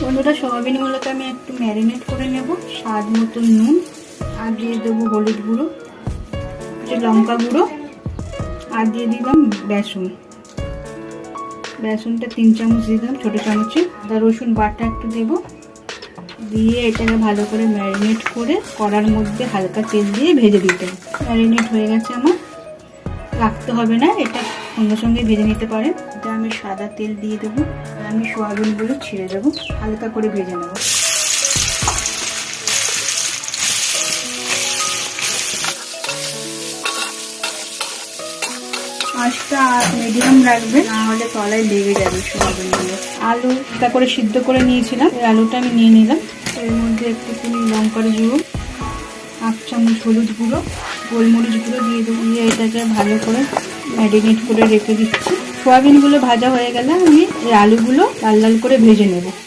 বন্ধুরা, সয়াবিনগুলোকে আমি একটু ম্যারিনেট করে নেব। স্বাদ মতো নুন, আর দিয়ে দেবো হলুদ গুঁড়ো, লঙ্কা গুঁড়ো, আর দিয়ে দিলাম বেসন। বেসনটা 3 চামচ দিয়ে দিলাম ছোটো চামচে। আদা রসুন বাটা একটু দেবো, দিয়ে এটাকে ভালো করে ম্যারিনেট করে কড়ার মধ্যে হালকা তেল দিয়ে ভেজে দিতে হবে। ম্যারিনেট হয়ে গেছে আমার, রাখতে হবে না, এটা সঙ্গে সঙ্গে ভেজে নিতে পারেন। এটা আমি সাদা তেল দিয়ে দেবো, আর আমি সয়াবিনগুলো ছিঁড়ে দেবো, হালকা করে ভেজে নেব। আঁচটা মিডিয়াম রাখবেন, না হলে তলায় লেগে যাবে সয়াবিনগুলো। আলু তা করে সিদ্ধ করে নিয়েছিলাম, এই আলুটা আমি নিয়ে নিলাম। এর মধ্যে একটুখানি লঙ্কার গুঁড়ো, 1 চামচ হলুদ গুঁড়ো, গোলমরিচ গুঁড়ো দিয়ে দেবো। দিয়ে এটাকে ভালো করে ম্যারিনেট করে রেখে দিচ্ছি। সয়াবিনগুলো ভাজা হয়ে গেলে আমি এই আলুগুলো লাল লাল করে ভেজে নেব।